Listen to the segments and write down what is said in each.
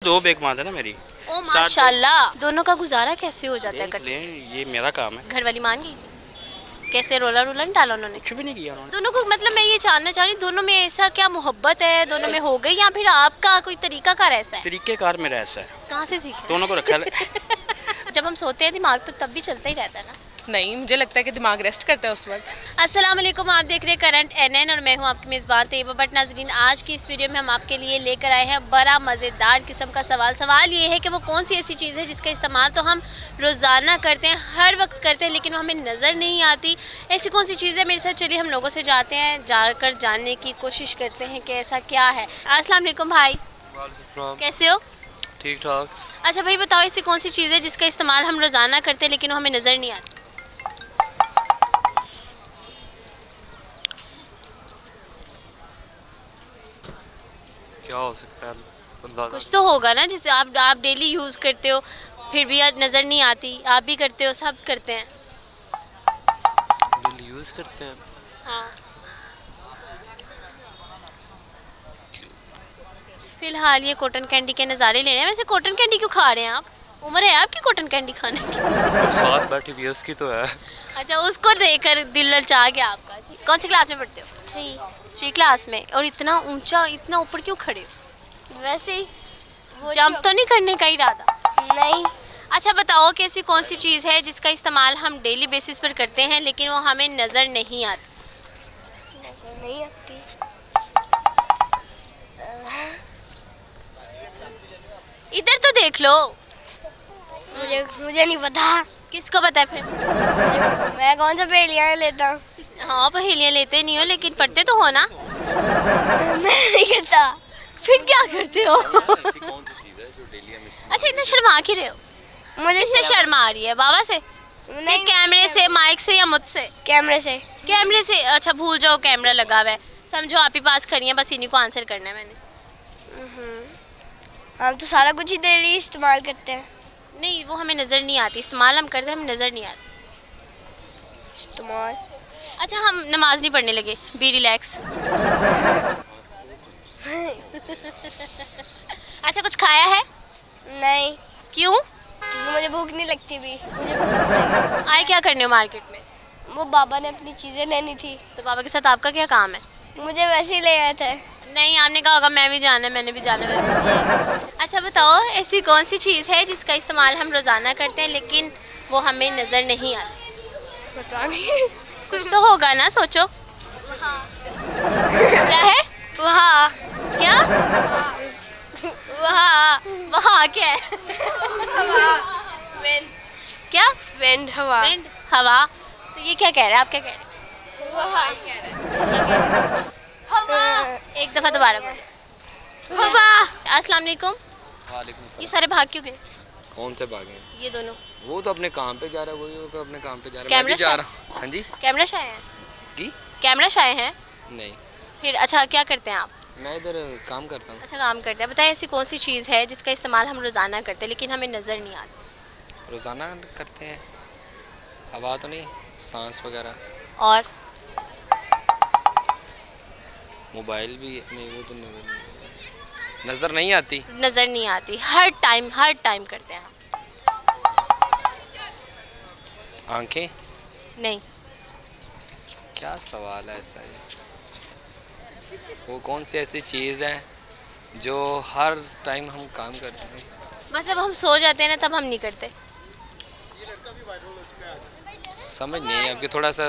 2 बेगमात है ना मेरी। ओ माशाल्लाह, दोनों का गुजारा कैसे हो जाता है? ये मेरा काम है। घर वाली मान गई? कैसे रोला रोला नहीं डाला उन्होंने? कुछ भी नहीं किया उन्होंने। दोनों को मतलब मैं ये जानना चाह रही हूँ, दोनों में ऐसा क्या मोहब्बत है, दोनों में हो गई या फिर आपका कोई तरीका कार ऐसा है? तरीकेकार मेरा ऐसा है। कहाँ से सीखा? दोनों को रखा है। जब हम सोते हैं दिमाग तो तब भी चलता ही रहता है ना? नहीं, मुझे लगता है कि दिमाग रेस्ट करता है उस वक्त। अस्सलाम वालेकुम, आप देख रहे हैं करंट एनएन और मैं हूं आपकी मेज़बान तैयबा। बट नाज़रीन, आज की इस वीडियो में हम आपके लिए लेकर आए हैं बड़ा मज़ेदार किस्म का सवाल ये है कि वो कौन सी ऐसी चीज़ है जिसका इस्तेमाल तो हम रोज़ाना करते हैं, हर वक्त करते हैं, लेकिन वो हमें नज़र नहीं आती। ऐसी कौन सी चीज़ है? मेरे साथ चलिए हम लोगों से जाते हैं, जाकर जानने की कोशिश करते हैं कि ऐसा क्या है। अस्सलाम वालेकुम भाई, कैसे हो? ठीक ठाक। अच्छा भाई बताओ, ऐसी कौन सी चीज़ है जिसका इस्तेमाल हम रोज़ाना करते हैं लेकिन वो हमें नज़र नहीं आती? क्या हो सकता है? कुछ तो होगा ना जिसे आप डेली यूज़ करते हो फिर भी यार नज़र नहीं आती। आप भी करते हो, सब करते हैं। डेली यूज़ करते हैं। हाँ, फिलहाल ये कॉटन कैंडी के नज़ारे ले रहे हैं। वैसे कॉटन कैंडी क्यों खा रहे हैं आप? उम्र है आपकी कॉटन कैंडी खाने की? साथ बैठी हुई उसकी तो है। अच्छा, उसको देखकर दिल ललचा गया आपका। कौन सी क्लास में पढ़ते हो? 3 क्लास में। और इतना ऊंचा, इतना ऊपर क्यों खड़े हो? वैसे ही जंप तो नहीं करने का इरादा? नहीं। अच्छा बताओ कि ऐसी कौन सी चीज़ है जिसका इस्तेमाल हम डेली बेसिस पर करते हैं लेकिन वो हमें नज़र नहीं आती? नजर नहीं आती। इधर तो देख लो। मुझे नहीं पता। किसको पता है फिर? मैं कौन सा पहेलियाँ लेता हूँ? हाँ, पहेलियाँ लेते नहीं हो लेकिन पढ़ते तो हो ना? मैं नहीं करता। फिर क्या करते हो? अच्छा, इतना शर्मा क्यों रहे हो? मुझे किससे शर्म आ रही है? बाबा से? नहीं, कैमरे से, माइक से या मुझसे? कैमरे से। कैमरे से? अच्छा, भूल जाओ कैमरा लगा हुआ है। समझो आप ही पास खड़ी हैं, बस इन्हीं को आंसर करना है मैंने। हम तो सारा कुछ ही डेली इस्तेमाल करते हैं। नहीं, वो हमें नज़र नहीं आती। इस्तेमाल हम करते हैं, हमें नज़र नहीं आती इस्तेमाल। अच्छा, हम नमाज नहीं पढ़ने लगे, बी रिलैक्स। अच्छा, कुछ खाया है? नहीं। क्यों? क्योंकि मुझे भूख नहीं लगती भी। मुझे भूख नहीं लगती। आए क्या करने हो मार्केट में? वो बाबा ने अपनी चीज़ें लेनी थी। तो बाबा के साथ आपका क्या काम है? मुझे वैसे ही ले आए थे। नहीं, आपने कहा होगा मैं भी जाना है, मैंने भी जाना है। अच्छा बताओ, ऐसी कौन सी चीज़ है जिसका इस्तेमाल हम रोज़ाना करते हैं लेकिन वो हमें नज़र नहीं आती? पता नहीं। कुछ तो होगा ना, सोचो। क्या है? वहाँ। क्या? वहाँ। वहाँ क्या है? विंड। क्या? विंड, हवा। विंड, हवा। तो ये क्या कह रहे हैं? आप क्या कह रहे हैं? वहाँ कह रहे। हवा। एक दफ़ा दोबारा बोलो। हवा। अस्सलाम वालेकुम। वालेकुम ये सलाम। सारे भाग क्यों गए? कौन से भागे? ये दोनों। वो तो अपने काम पे जा रहा है, वही वो तो अपने काम पे जा रहा है। मैं कैमरा भी जा शायद? रहा हूँ। हाँ जी। कैमरा शाय हैं? जी? कैमरा शाय हैं? नहीं, फिर अच्छा क्या करते हैं आप? मैं इधर काम करता हूँ। अच्छा, काम करते हैं। बताइए, ऐसी कौन सी चीज़ है जिसका इस्तेमाल हम रोज़ाना करते हैं लेकिन हमें नज़र नहीं आती? रोज़ाना करते हैं। हवा तो नहीं, सांस वगैरह। और मोबाइल भी नहीं, वो तो नज़र नहीं आती। नज़र नहीं आती, हर टाइम करते हैं हम। आंखें? नहीं। क्या सवाल है ऐसा ये? वो कौन सी ऐसी चीज़ है जो हर टाइम हम काम करते हैं? बस जब हम सो जाते हैं ना तब हम नहीं करते। समझ नहीं आपकी, थोड़ा सा।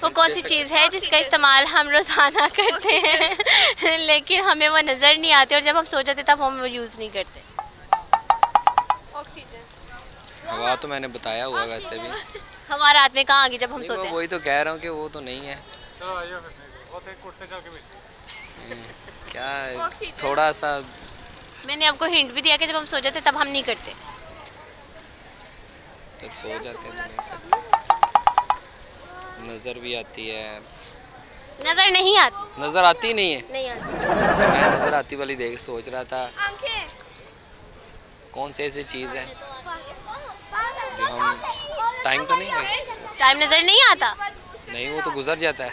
वो कौन सी चीज़ है जिसका इस्तेमाल हम रोज़ाना करते हैं लेकिन हमें वो नज़र नहीं आती और जब हम सो जाते तब हम वो यूज़ नहीं करते? ऑक्सीजन। हवा तो मैंने बताया हुआ वैसे भी। हमारा हाथ में कहाँ आ गई जब हम नहीं, सोते हैं? वही तो कह रहा हूँ कि वो तो नहीं है। क्या थोड़ा सा। मैंने आपको हिंट भी दिया कि जब हम सो जाते तब हम नहीं करते। जब सो जाते हैं तो नहीं करते। नज़र भी आती है। नज़र नहीं आती? नज़र आती नहीं है। नहीं आती। जब मैं नज़र आती वाली देख सोच रहा था आंखें। कौन सी ऐसी चीज़ है जो हम टाइम तो नहीं है? टाइम नज़र नहीं आता? नहीं, वो तो गुजर जाता है।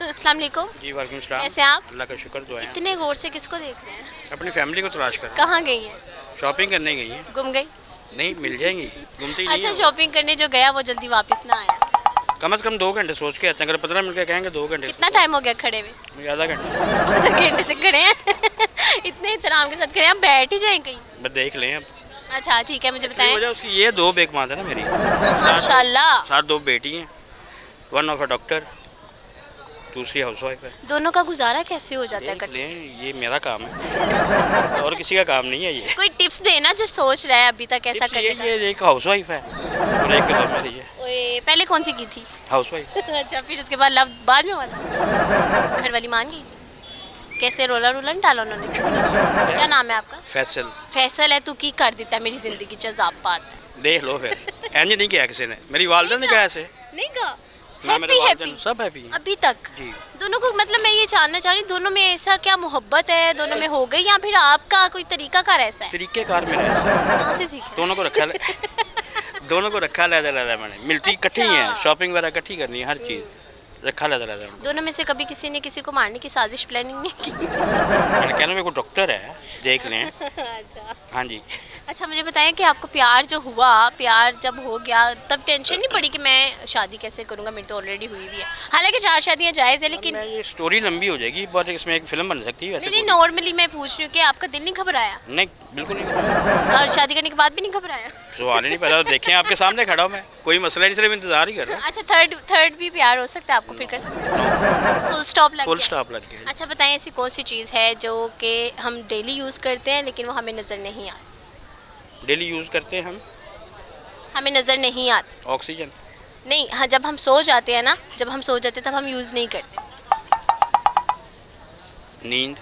अस्सलाम वालेकुम। जी वालेकुम सलाम। कैसे हैं आप? अल्लाह का शुक्र, दुआ है। इतने गौर से किसको देख रहे हैं? अपनी फैमिली को तलाश कर। कहाँ गई हैं? शॉपिंग करने गई है। गुम गई? नहीं, मिल जाएंगी, घूमती नहीं अच्छा, है। शॉपिंग करने जो गया वो जल्दी वापस ना आया। कम से कम 2 घंटे सोच के आते हैं, अगर 15 मिनट का कहेंगे 2 घंटे। कितना टाइम हो गया खड़े हुए? आधा घंटा। आधा घंटे से खड़े हैं। इतने एहतराम के साथ खड़े हैं, हम बैठ ही जाएं कहीं। बस देख लें अब। अच्छा ठीक है, मुझे बताएं। वजह उसकी ये 2 बेग माता है ना मेरी। माशाल्लाह। 2 बेटी हैं, 1 ऑफ अ डॉक्टर, दूसरी हाउसवाइफ है। दोनों का गुजारा कैसे हो जाता है? देख लें, ये मेरा काम है और किसी का काम नहीं है ये। कोई टिप्स देना जो सोच रहा है अभी तक ऐसा करने का। ये एक हाउसवाइफ है और एक तो मेरी है। ओए, पहले कौन सी की थी? हाउसवाइफ। अच्छा, फिर उसके बाद लव बाद में हुआ था? घर वाली मान गई? कैसे रोला रोला नहीं डाला उन्होंने? क्या नाम है आपका? फैसल। फैसल है, तू की कर देता है मेरी जिंदगी च ज़ापात है। देख लो फिर, इंज नहीं किया किसी ने, मेरी वालदा ने कहा ऐसे। नहीं कहा? ना मेरे हैप्पी वालिदैन, हैप्पी सब हैप्पी हैं। अभी तक जी। दोनों को, मतलब मैं ये जानना चाह रही हूँ, दोनों में ऐसा क्या मोहब्बत है, दोनों में हो गई, या फिर आपका कोई तरीका कार ऐसा है? तरीकेकार मेरा ऐसा है। कहाँ से सीखा? दोनों को रखा दोनों को रखा लहदा मैंने, मिलती इकट्ठी ही है, शॉपिंग वगैरह इकट्ठी करनी है, हर चीज़ रखा लहदा। दोनों में से कभी किसी ने किसी को मारने की साजिश प्लानिंग नहीं की? मैंने कहना मेरे को डॉक्टर है, देख लें। अच्छा हाँ जी। अच्छा, मुझे बताएं कि आपको प्यार जो हुआ, प्यार जब हो गया तब टेंशन नहीं पड़ी कि मैं शादी कैसे करूंगा, मेरी तो ऑलरेडी हुई भी है। हालांकि 4 शादियां जायज़ है, लेकिन ये स्टोरी लंबी हो जाएगी, बट इसमें एक फिल्म बन सकती है वैसे। नहीं, नॉर्मली मैं पूछ रही हूँ कि आपका दिल नहीं घबराया? नहीं, बिल्कुल नहीं। और शादी करने के बाद भी नहीं घबराया? सवाल ही नहीं पैदा, देखें आपके सामने खड़ा हूँ मैं, कोई मसला नहीं, सिर्फ इंतजार ही कर रहा हूँ। अच्छा, थर्ड भी प्यार हो सकता है आपको, फिर कर सकते हैं? फुल स्टॉप लग फुल गया? स्टॉप लग गया। अच्छा बताएं, ऐसी कौन सी चीज़ है जो कि हम डेली यूज़ करते हैं लेकिन वो हमें नज़र नहीं आती? डेली यूज़ करते हैं हम, हमें नज़र नहीं आती? ऑक्सीजन। नहीं, हाँ, जब हम सो जाते हैं ना, जब हम सो जाते हैं तब हम यूज़ नहीं करते। नींद।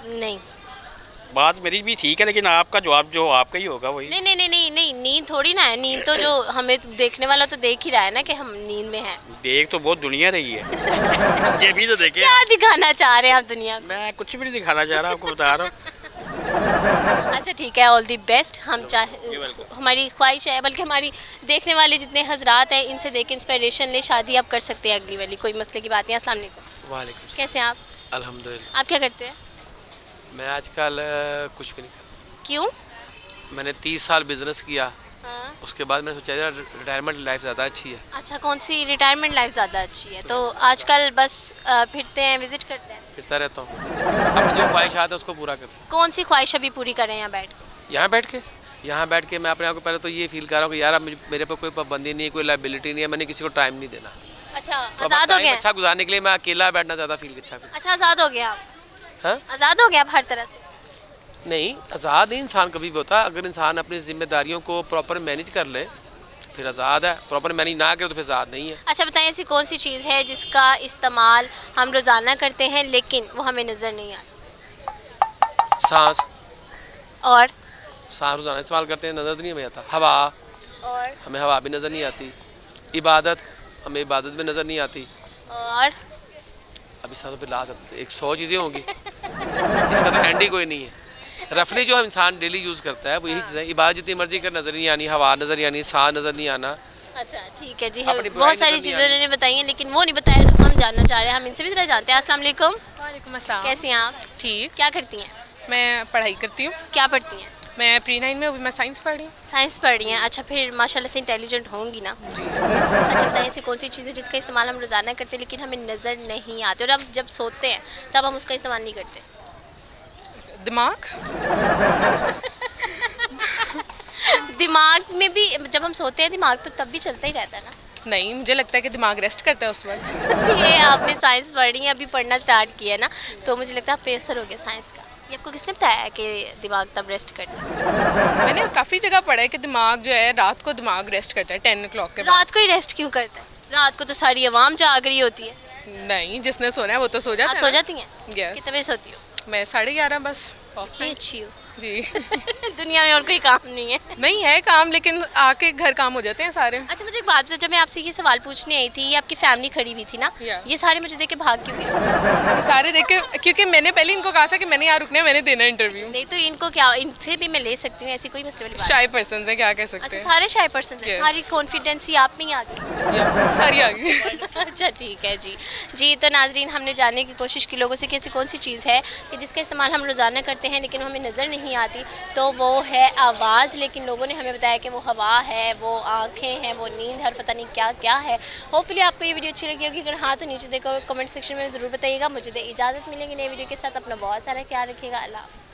नहीं, बात मेरी भी ठीक है, लेकिन आपका जवाब जो आपका ही होगा वही। नहीं नहीं नहीं नहीं नहीं, नींद थोड़ी ना है। नींद तो जो हमें तो देखने वाला तो देख ही रहा है ना कि हम नींद में हैं। देख तो बहुत दुनिया रही है। ये भी तो देखे। क्या दिखाना चाह रहे हैं आप दुनिया को? मैं कुछ भी नहीं दिखाना चाह रहा, आपको बता रहा हूँ। अच्छा ठीक है, ऑल दी बेस्ट। हम हमारी ख्वाहिश है, बल्कि हमारी देखने वाले जितने हजरात हैं इनसे देख के इंस्पिरेशन ले, शादी आप कर सकते हैं अगली वाली, कोई मसले की बात नहीं। अस्सलाम वालेकुम। वालेकुम। कैसे हैं आप? अल्हम्दुलिल्लाह। आप क्या करते हैं? मैं आजकल कुछ भी नहीं करता। क्यों? मैंने 30 साल बिजनेस किया, हाँ। उसके बाद मैंने सोचा यार रिटायरमेंट लाइफ ज़्यादा अच्छी है। अच्छा, कौन सी रिटायरमेंट लाइफ ज़्यादा अच्छी है? तो आजकल बस फिरते हैं, विजिट करते हैं? फिरता रहता हूँ, अपनी जो ख्वाहिशात है उसको पूरा करता हूँ। कौन सी ख्वाहिश अभी पूरी करें यहाँ बैठ के? यहाँ बैठ के मैं अपने आप को पहले तो ये फील कर रहा हूँ कि यार अब मेरे पर कोई पाबंदी नहीं है, कोई लाइबिलिटी नहीं है, मैंने किसी को टाइम नहीं देना। अच्छा, तो अब आज़ाद हो टाइम गए? अच्छा गुजारने के लिए मैं अकेला बैठना ज़्यादा फील अच्छा। अच्छा, आज़ाद हो गया आप? हाँ, आज़ाद हो गया आप हर तरह से? नहीं, आज़ाद ही इंसान कभी भी होता है अगर इंसान अपनी जिम्मेदारियों को प्रॉपर मैनेज कर ले, फिर आज़ाद है। प्रॉपर मैनेज ना करे तो फिर आज़ाद नहीं है। अच्छा बताएं, ऐसी कौन सी चीज़ है जिसका इस्तेमाल हम रोज़ाना करते हैं लेकिन वो हमें नज़र नहीं आती? सांस। और सांस रोज़ाना इस्तेमाल करते हैं, नज़र नहीं हमें आता। हवा, और हमें हवा भी नज़र नहीं आती। इबादत, हमें इबादत भी नज़र नहीं आती। और अभी साथ फिर ला सकते 100 चीज़ें होंगी, इसका तो एंड ही कोई नहीं है। रफली जो हम इंसान डेली यूज़ करता है वो यही चीज़ है। इबादत जितनी मर्जी कर नज़र नहीं आनी, हवा नज़र नहीं आनी, सांस नज़र नहीं आना। अच्छा ठीक है जी, अपनी बुराई बहुत सारी नज़र नहीं चीज़ें उन्होंने बताई हैं लेकिन वो नहीं बताया जो हम जानना चाह रहे हैं। हम इनसे भी ज़रा जानते हैं। अस्सलाम वालेकुम। वालेकुम अस्सलाम। कैसी हैं आप? ठीक। क्या करती हैं? मैं पढ़ाई करती हूँ। क्या पढ़ती हैं? मैं प्री-9 में, अभी मैं साइंस पढ़ रही हूँ। साइंस पढ़ रही हैं? अच्छा, फिर माशाल्लाह से इंटेलिजेंट होंगी ना? अच्छा बताइए, ऐसी कौन सी चीज़ है जिसका इस्तेमाल हम रोज़ाना करते हैं लेकिन हमें नज़र नहीं आती, और हम जब सोते हैं तब हम उसका इस्तेमाल नहीं करते? दिमाग। दिमाग में भी जब हम सोते हैं दिमाग तो तब भी चलता ही रहता है ना? नहीं, मुझे लगता है कि दिमाग रेस्ट करता है उस वक्त। ये आपने साइंस पढ़ी है, अभी पढ़ना स्टार्ट किया है ना, तो मुझे लगता है आप प्रेशर हो गया साइंस का। ये आपको किसने बताया है कि दिमाग तब रेस्ट करता है? मैंने काफ़ी जगह पढ़ा है कि दिमाग जो है रात को दिमाग रेस्ट करता है 10 o'clock के बाद। रात को ही रेस्ट क्यों करता है? रात को तो सारी आवाम जाग रही होती है। नहीं, जिसने सोना है वो तो सो जाता आप है। सो जाती हैं? Yes। कितने बजे सोती हो? मैं 11:30 बस। इतनी अच्छी हो जी। दुनिया में और कोई काम नहीं है। नहीं है काम, लेकिन आके घर काम हो जाते हैं सारे। अच्छा मुझे एक बात बताओ, जब मैं आपसे ये सवाल पूछने आई थी, ये आपकी फैमिली खड़ी हुई थी ना, ये सारे मुझे देख के भाग क्यों गए? सारे देख के, क्योंकि मैंने पहले इनको कहा था कि मैंने यहाँ रुकना है, मैंने देना इंटरव्यू। नहीं तो इनको क्या, इनसे भी मैं ले सकती हूँ, ऐसी कोई मसले वाली बात? शाय पर्सन है, क्या कह सकते अच्छा हैं। सारे शाय पर्सन हैं, Yes। सारी कॉन्फिडेंसी आप में ही आ गई। सारी आ गई। अच्छा ठीक है जी। जी तो नाजरीन, हमने जानने की कोशिश की लोगों से कि ऐसी कौन सी चीज़ है कि जिसका इस्तेमाल हम रोज़ाना करते हैं लेकिन हमें नज़र नहीं नहीं आती, तो वो है आवाज़। लेकिन लोगों ने हमें बताया कि वो हवा है, वो आँखें हैं, वो नींद है और पता नहीं क्या क्या है। होपफुली आपको ये वीडियो अच्छी लगी होगी। अगर हाँ तो नीचे देखो कमेंट सेक्शन में ज़रूर बताइएगा। मुझे दे इजाज़त, मिलेंगे नई वीडियो के साथ। अपना बहुत सारा ख्याल रखिएगा। अल्लाह हाफ़िज़।